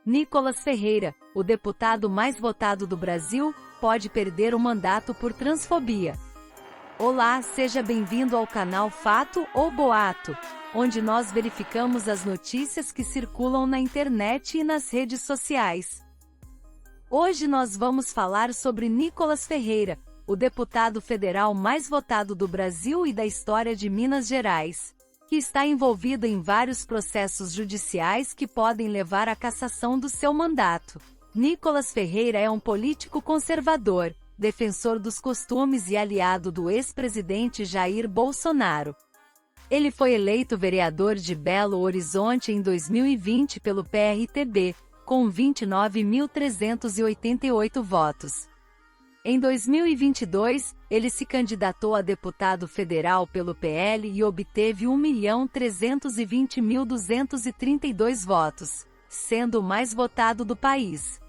Nicolas Ferreira, o deputado mais votado do Brasil, pode perder o mandato por transfobia. Olá, seja bem-vindo ao canal Fato ou Boato, onde nós verificamos as notícias que circulam na internet e nas redes sociais. Hoje nós vamos falar sobre Nicolas Ferreira, o deputado federal mais votado do Brasil e da história de Minas Gerais, que está envolvido em vários processos judiciais que podem levar à cassação do seu mandato. Nicolas Ferreira é um político conservador, defensor dos costumes e aliado do ex-presidente Jair Bolsonaro. Ele foi eleito vereador de Belo Horizonte em 2020 pelo PRTB, com 29.388 votos. Em 2022, ele se candidatou a deputado federal pelo PL e obteve 1.320.232 votos, sendo o mais votado do país.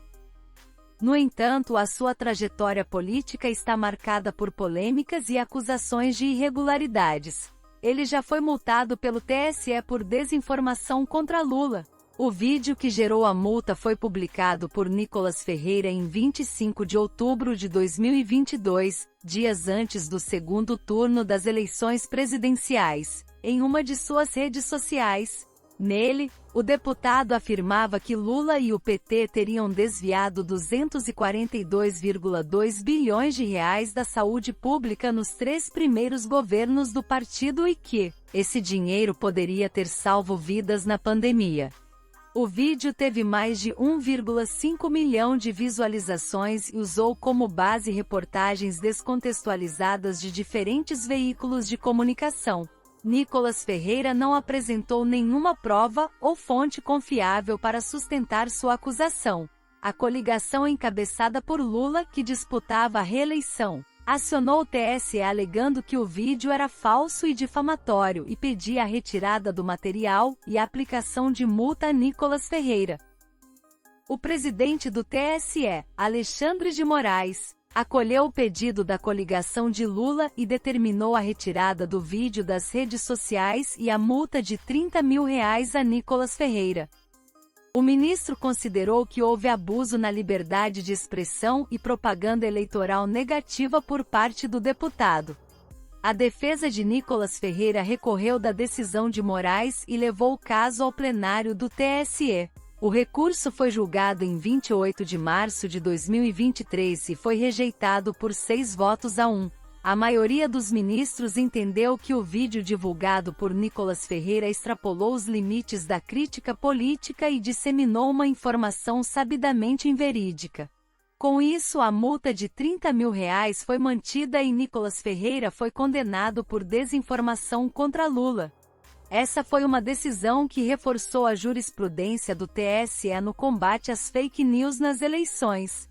No entanto, a sua trajetória política está marcada por polêmicas e acusações de irregularidades. Ele já foi multado pelo TSE por desinformação contra Lula. O vídeo que gerou a multa foi publicado por Nicolas Ferreira em 25 de outubro de 2022, dias antes do segundo turno das eleições presidenciais, em uma de suas redes sociais. Nele, o deputado afirmava que Lula e o PT teriam desviado 242,2 bilhões de reais da saúde pública nos 3 primeiros governos do partido e que esse dinheiro poderia ter salvo vidas na pandemia. O vídeo teve mais de 1,5 milhão de visualizações e usou como base reportagens descontextualizadas de diferentes veículos de comunicação. Nicolas Ferreira não apresentou nenhuma prova ou fonte confiável para sustentar sua acusação. A coligação encabeçada por Lula, que disputava a reeleição, acionou o TSE alegando que o vídeo era falso e difamatório e pedia a retirada do material e a aplicação de multa a Nicolas Ferreira. O presidente do TSE, Alexandre de Moraes, acolheu o pedido da coligação de Lula e determinou a retirada do vídeo das redes sociais e a multa de R$30 mil a Nicolas Ferreira. O ministro considerou que houve abuso na liberdade de expressão e propaganda eleitoral negativa por parte do deputado. A defesa de Nicolas Ferreira recorreu da decisão de Moraes e levou o caso ao plenário do TSE. O recurso foi julgado em 28 de março de 2023 e foi rejeitado por 6 votos a 1. A maioria dos ministros entendeu que o vídeo divulgado por Nicolas Ferreira extrapolou os limites da crítica política e disseminou uma informação sabidamente inverídica. Com isso, a multa de R$30 mil foi mantida e Nicolas Ferreira foi condenado por desinformação contra Lula. Essa foi uma decisão que reforçou a jurisprudência do TSE no combate às fake news nas eleições.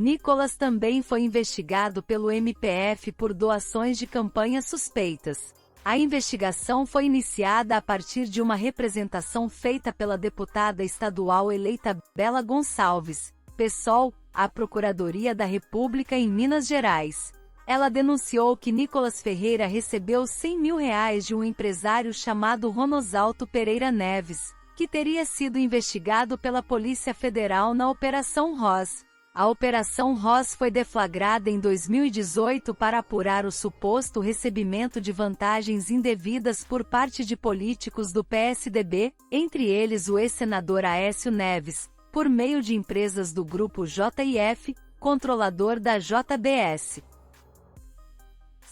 Nicolas também foi investigado pelo MPF por doações de campanhas suspeitas. A investigação foi iniciada a partir de uma representação feita pela deputada estadual eleita Bela Gonçalves, PSOL, à Procuradoria da República em Minas Gerais. Ela denunciou que Nicolas Ferreira recebeu R$100 mil de um empresário chamado Ronosalto Pereira Neves, que teria sido investigado pela Polícia Federal na Operação Ross. A Operação Ross foi deflagrada em 2018 para apurar o suposto recebimento de vantagens indevidas por parte de políticos do PSDB, entre eles o ex-senador Aécio Neves, por meio de empresas do grupo JIF, controlador da JBS.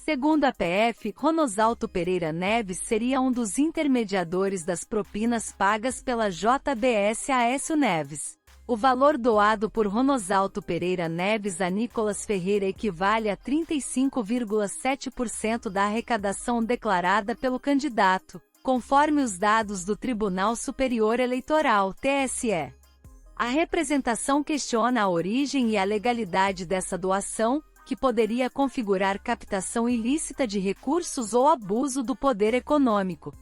Segundo a PF, Ronosalto Pereira Neves seria um dos intermediadores das propinas pagas pela JBS a Aécio Neves. O valor doado por Ronosalto Pereira Neves a Nicolas Ferreira equivale a 35,7% da arrecadação declarada pelo candidato, conforme os dados do Tribunal Superior Eleitoral, TSE. A representação questiona a origem e a legalidade dessa doação, que poderia configurar captação ilícita de recursos ou abuso do poder econômico.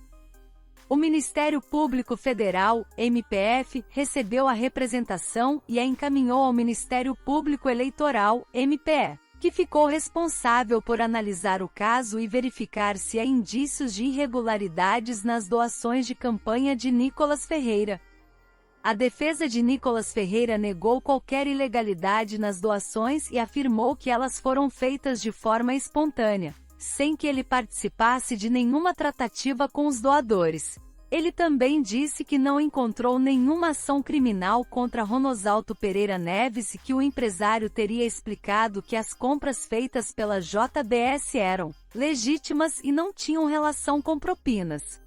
O Ministério Público Federal, MPF, recebeu a representação e a encaminhou ao Ministério Público Eleitoral, MPE, que ficou responsável por analisar o caso e verificar se há indícios de irregularidades nas doações de campanha de Nicolas Ferreira. A defesa de Nicolas Ferreira negou qualquer ilegalidade nas doações e afirmou que elas foram feitas de forma espontânea, sem que ele participasse de nenhuma tratativa com os doadores. Ele também disse que não encontrou nenhuma ação criminal contra Ronosalto Pereira Neves e que o empresário teria explicado que as compras feitas pela JBS eram legítimas e não tinham relação com propinas.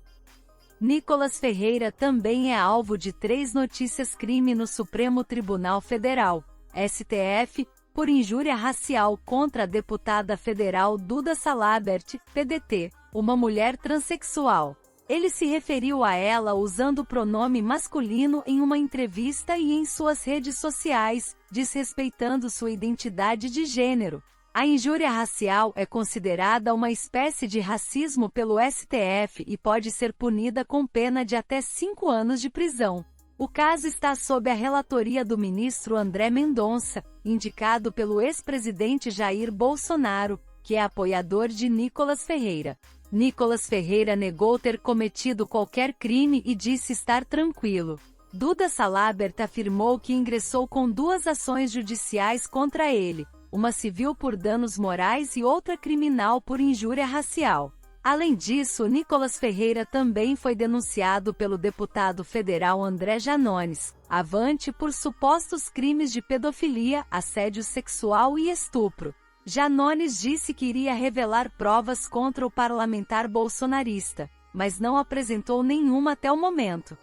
Nicolas Ferreira também é alvo de 3 notícias-crime no Supremo Tribunal Federal, STF, por injúria racial contra a deputada federal Duda Salabert, PDT, uma mulher transexual. Ele se referiu a ela usando o pronome masculino em uma entrevista e em suas redes sociais, desrespeitando sua identidade de gênero. A injúria racial é considerada uma espécie de racismo pelo STF e pode ser punida com pena de até 5 anos de prisão. O caso está sob a relatoria do ministro André Mendonça, indicado pelo ex-presidente Jair Bolsonaro, que é apoiador de Nicolas Ferreira. Nicolas Ferreira negou ter cometido qualquer crime e disse estar tranquilo. Duda Salabert afirmou que ingressou com 2 ações judiciais contra ele, uma civil por danos morais e outra criminal por injúria racial. Além disso, Nicolas Ferreira também foi denunciado pelo deputado federal André Janones, Avante, por supostos crimes de pedofilia, assédio sexual e estupro. Janones disse que iria revelar provas contra o parlamentar bolsonarista, mas não apresentou nenhuma até o momento.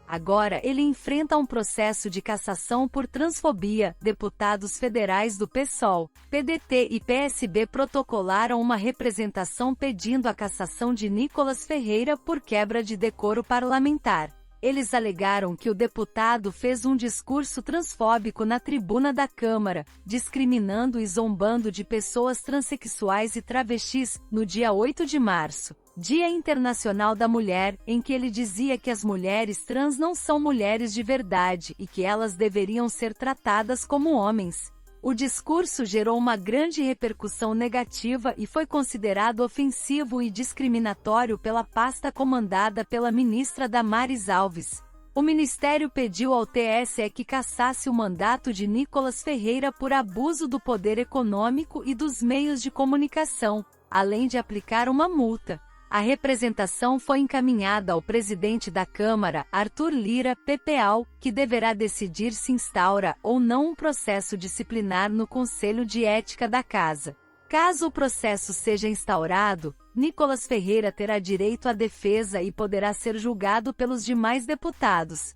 Agora ele enfrenta um processo de cassação por transfobia. Deputados federais do PSOL, PDT e PSB protocolaram uma representação pedindo a cassação de Nicolas Ferreira por quebra de decoro parlamentar. Eles alegaram que o deputado fez um discurso transfóbico na tribuna da Câmara, discriminando e zombando de pessoas transexuais e travestis, no dia 8 de março, Dia Internacional da Mulher, em que ele dizia que as mulheres trans não são mulheres de verdade e que elas deveriam ser tratadas como homens. O discurso gerou uma grande repercussão negativa e foi considerado ofensivo e discriminatório pela pasta comandada pela ministra Damares Alves. O ministério pediu ao TSE que cassasse o mandato de Nicolas Ferreira por abuso do poder econômico e dos meios de comunicação, além de aplicar uma multa. A representação foi encaminhada ao presidente da Câmara, Arthur Lira, PPAL, que deverá decidir se instaura ou não um processo disciplinar no Conselho de Ética da Casa. Caso o processo seja instaurado, Nicolas Ferreira terá direito à defesa e poderá ser julgado pelos demais deputados.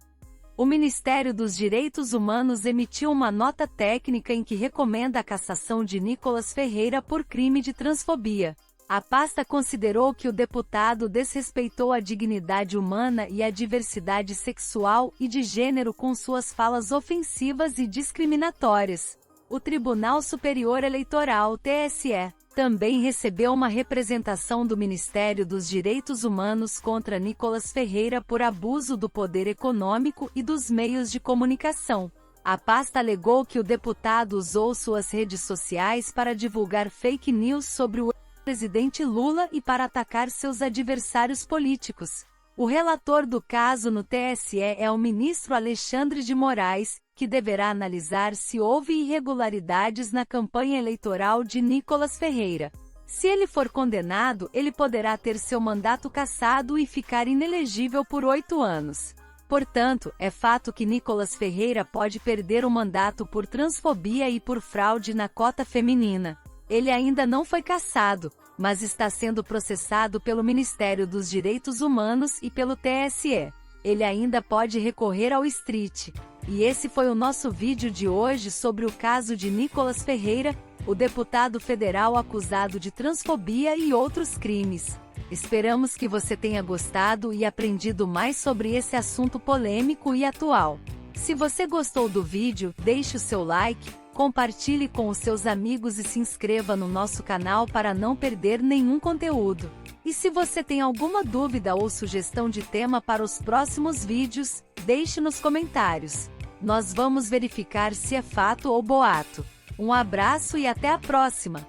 O Ministério dos Direitos Humanos emitiu uma nota técnica em que recomenda a cassação de Nicolas Ferreira por crime de transfobia. A pasta considerou que o deputado desrespeitou a dignidade humana e a diversidade sexual e de gênero com suas falas ofensivas e discriminatórias. O Tribunal Superior Eleitoral, TSE, também recebeu uma representação do Ministério dos Direitos Humanos contra Nicolas Ferreira por abuso do poder econômico e dos meios de comunicação. A pasta alegou que o deputado usou suas redes sociais para divulgar fake news sobre o presidente Lula e para atacar seus adversários políticos. O relator do caso no TSE é o ministro Alexandre de Moraes, que deverá analisar se houve irregularidades na campanha eleitoral de Nicolas Ferreira. Se ele for condenado, ele poderá ter seu mandato cassado e ficar inelegível por 8 anos. Portanto, é fato que Nicolas Ferreira pode perder o mandato por transfobia e por fraude na cota feminina. Ele ainda não foi cassado, mas está sendo processado pelo Ministério dos Direitos Humanos e pelo TSE. Ele ainda pode recorrer ao STF. E esse foi o nosso vídeo de hoje sobre o caso de Nicolas Ferreira, o deputado federal acusado de transfobia e outros crimes. Esperamos que você tenha gostado e aprendido mais sobre esse assunto polêmico e atual. Se você gostou do vídeo, deixe o seu like, compartilhe com os seus amigos e se inscreva no nosso canal para não perder nenhum conteúdo. E se você tem alguma dúvida ou sugestão de tema para os próximos vídeos, deixe nos comentários. Nós vamos verificar se é fato ou boato. Um abraço e até a próxima!